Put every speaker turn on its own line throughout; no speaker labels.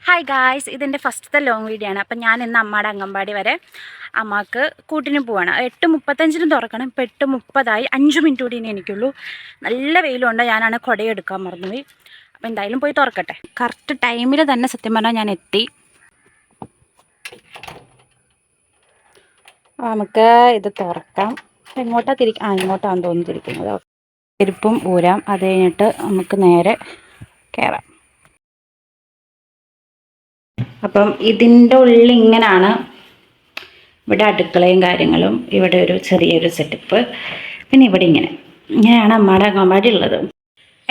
Hi guys, ഇതെൻ്റെ ഫസ്റ്റത്തെ long video ആണ്. അപ്പം ഞാൻ ഇന്ന് അമ്മയുടെ അംഗൻവാടി വരെ അമ്മക്ക് കൂട്ടിന് പോവാണ്. 8:35 തുറക്കണം. ഇപ്പോൾ 8:30 5 മിനിറ്റ് കൂടി ഇനി എനിക്കുള്ളൂ. നല്ല വെയിലുണ്ട്. ഞാനാണ് കുടയെടുക്കാൻ മറന്നുപോയി. അപ്പോൾ എന്തായാലും പോയി തുറക്കട്ടെ. കറക്റ്റ് ടൈമിൽ തന്നെ സത്യം പറഞ്ഞാൽ ഞാൻ എത്തി. നമുക്ക് ഇത് തുറക്കാം. ഇങ്ങോട്ടാണ് തോന്നുന്നു തിരിക്കുന്നത്. ചെരുപ്പും ഊരാം. അത് കഴിഞ്ഞിട്ട് നമുക്ക് നേരെ കയറാം. അപ്പം ഇതിൻ്റെ ഉള്ളിൽ ഇങ്ങനെയാണ്. ഇവിടെ അടുക്കളയും കാര്യങ്ങളും, ഇവിടെ ഒരു ചെറിയൊരു സെറ്റപ്പ്, പിന്നെ ഇവിടെ ഇങ്ങനെയാണ് അമ്മയുടെ അംഗൻവാടി ഉള്ളത്.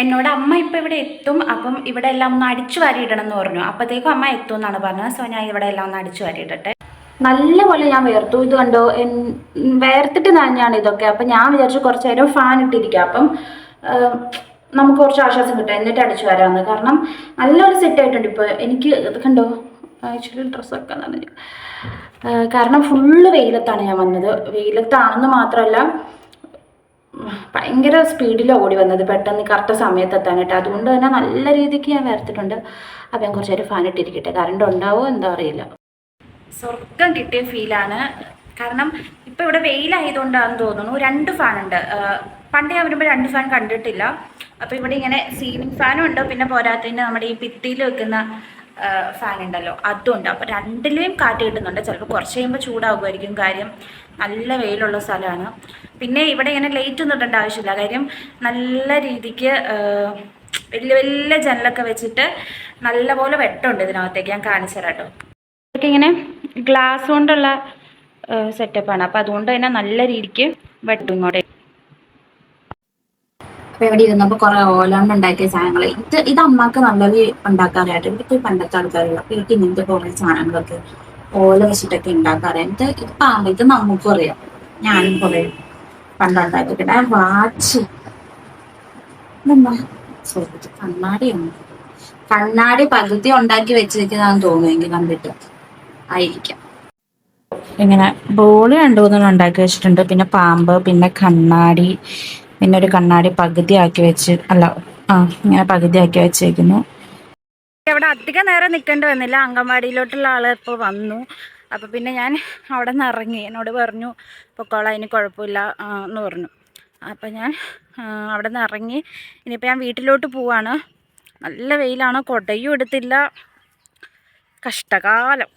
എന്നോട് അമ്മ ഇപ്പോൾ ഇവിടെ എത്തും, അപ്പം ഇവിടെ എല്ലാം ഒന്ന് അടിച്ചു വാരിയിടണം എന്ന് പറഞ്ഞു. അപ്പോഴത്തേക്കും അമ്മ എത്തും എന്നാണ് പറഞ്ഞത്. സോ ഞാൻ ഇവിടെ എല്ലാം ഒന്ന് അടിച്ചു വാരിയിടട്ടെ. നല്ലപോലെ ഞാൻ വേർത്തു. ഇത് കണ്ടോ, വേർത്തിട്ട് നനഞ്ഞാണ് ഇതൊക്കെ. അപ്പം ഞാൻ വിചാരിച്ചു കുറച്ച് നേരം ഫാൻ ഇട്ടിരിക്കാം, അപ്പം നമുക്ക് കുറച്ച് ആശ്വാസം കിട്ടും. എന്നിട്ട് അടിച്ചു വരാമെന്ന്. കാരണം നല്ലൊരു സെറ്റായിട്ടുണ്ട് ഇപ്പോൾ. എനിക്ക് ഇത് കണ്ടോ, ആക്ച്വലി ഡ്രസ്സൊക്കെ നനഞ്ഞു. കാരണം ഫുള്ള് വെയിലത്താണ് ഞാൻ വന്നത്. വെയിലത്താണെന്ന് മാത്രമല്ല, ഭയങ്കര സ്പീഡിലാണ് ഓടി വന്നത് പെട്ടെന്ന് കറക്റ്റ് സമയത്ത് എത്താനായിട്ട്. അതുകൊണ്ട് തന്നെ നല്ല രീതിക്ക് ഞാൻ വരത്തിട്ടുണ്ട്. അപ്പം ഞാൻ കുറച്ച് നേരം ഫാൻ ഇട്ടിരിക്കട്ടെ. കറണ്ട് ഉണ്ടാവുമോ എന്താ അറിയില്ല. സ്വർഗം കിട്ടിയ ഫീലാണ്. കാരണം ഇപ്പം ഇവിടെ വെയിലായതുകൊണ്ടാണെന്ന് തോന്നുന്നു 2 ഫാനുണ്ട്. പണ്ട് ഞാൻ വരുമ്പോൾ 2 ഫാൻ കണ്ടിട്ടില്ല. അപ്പോൾ ഇവിടെ ഇങ്ങനെ സീലിംഗ് ഫാനും ഉണ്ട്, പിന്നെ പോരാത്തതിന് നമ്മുടെ ഈ ഭിത്തിയിൽ വെക്കുന്ന ഫാൻ ഉണ്ടല്ലോ, അതും ഉണ്ട്. അപ്പോൾ 2ലെയും കാറ്റ് കിട്ടുന്നുണ്ട്. ചിലപ്പോൾ കുറച്ച് കഴിയുമ്പോൾ ചൂടാകുമായിരിക്കും. കാര്യം നല്ല വെയിലുള്ള സ്ഥലമാണ്. പിന്നെ ഇവിടെ ഇങ്ങനെ ലൈറ്റ് ഒന്നും ഇടേണ്ട ആവശ്യമില്ല. കാര്യം നല്ല രീതിക്ക് വലിയ വലിയ ജനലൊക്കെ വെച്ചിട്ട് നല്ലപോലെ വെട്ടമുണ്ട് ഇതിനകത്തേക്ക്. ഞാൻ കാണിച്ചു തരാം കേട്ടോ. ഇതൊക്കെ ഇങ്ങനെ ഗ്ലാസ് കൊണ്ടുള്ള സെറ്റപ്പാണ്. അപ്പോൾ അതുകൊണ്ട് തന്നെ നല്ല രീതിക്ക് വെട്ടും ഇങ്ങോട്ടേ. അപ്പോൾ ഇവിടെ ഇരുന്നപ്പോൾ കുറേ ഓലോണ്ട് ഉണ്ടാക്കിയ സാധനങ്ങൾ. ഇത് അമ്മക്ക് നല്ലത് ഉണ്ടാക്കാറിയായിട്ട്. ഇവിടുത്തെ പണ്ടത്തെ ആൾക്കാരുള്ള അപ്പോൾ ഇവർക്ക് ഇങ്ങനത്തെ കുറേ സാധനങ്ങളൊക്കെ ഓല വെച്ചിട്ടൊക്കെ ഉണ്ടാക്കാറിയാം. ഇത് നമുക്കും അറിയാം. ഞാനും കുറേ പണ്ടുണ്ടാക്കിയിട്ടുണ്ട്. വാച്ച് ഇതെന്താ ചോദിച്ചു, കണ്ണാടിയാണ്. കണ്ണാടി പകുതി ഉണ്ടാക്കി വെച്ചിരിക്കുന്നതാണെന്ന് തോന്നുന്നു. എനിക്ക് കണ്ടിട്ട് ആയിരിക്കാം. ഇങ്ങനെ ബോൾ 2-3 ഉണ്ടാക്കി വെച്ചിട്ടുണ്ട്. പിന്നെ പാമ്പ്, പിന്നെ കണ്ണാടി, പിന്നെ ഒരു കണ്ണാടി പകുതിയാക്കി വെച്ച് ഇങ്ങനെ പകുതിയാക്കി വെച്ചേക്കുന്നു. അവിടെ അധികം നേരം നിൽക്കേണ്ടി വന്നില്ല. അംഗൻവാടിയിലോട്ടുള്ള ആൾ ഇപ്പോൾ വന്നു. അപ്പോൾ പിന്നെ ഞാൻ അവിടെ നിന്ന് ഇറങ്ങി. എന്നോട് പറഞ്ഞു പൊക്കോളാം, അതിന് കുഴപ്പമില്ല എന്ന് പറഞ്ഞു. അപ്പോൾ ഞാൻ അവിടെ നിന്ന് ഇറങ്ങി. ഇനിയിപ്പോൾ ഞാൻ വീട്ടിലോട്ട് പോവാണ്. നല്ല വെയിലാണ്, കുടയും എടുത്തില്ല. കഷ്ടകാലം.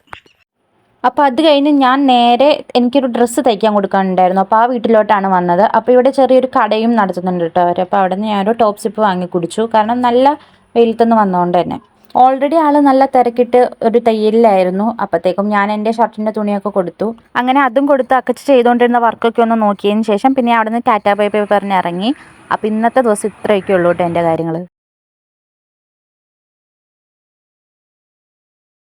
അപ്പോൾ അത് കഴിഞ്ഞ് ഞാൻ നേരെ എനിക്കൊരു ഡ്രസ്സ് തയ്ക്കാൻ കൊടുക്കാനുണ്ടായിരുന്നു. അപ്പോൾ ആ വീട്ടിലോട്ടാണ് വന്നത്. അപ്പോൾ ഇവിടെ ചെറിയൊരു കടയും നടത്തുന്നുണ്ട് കേട്ടോ അവർ. അപ്പോൾ അവിടെ നിന്ന് ഞാനൊരു ടോപ്പ് സിപ്പ് വാങ്ങി കുടിച്ചു. കാരണം നല്ല വെയിലത്തുനിന്ന് വന്നതുകൊണ്ട് തന്നെ. ഓൾറെഡി ആൾ നല്ല തിരക്കിട്ട് ഒരു തയ്യലിലായിരുന്നു. അപ്പോഴത്തേക്കും ഞാൻ എൻ്റെ ഷർട്ടിൻ്റെ തുണിയൊക്കെ കൊടുത്തു. അങ്ങനെ അതും കൊടുത്ത് അക്കച്ച് ചെയ്തുകൊണ്ടിരുന്ന വർക്കൊക്കെ ഒന്ന് നോക്കിയതിന് ശേഷം പിന്നെ അവിടെ നിന്ന് ടാറ്റാ ബൈ ബൈ പറഞ്ഞ് ഇറങ്ങി. അപ്പോൾ ഇന്നത്തെ ദിവസം ഇത്രയൊക്കെ ഉള്ളൂ കേട്ടോ എൻ്റെ കാര്യങ്ങൾ.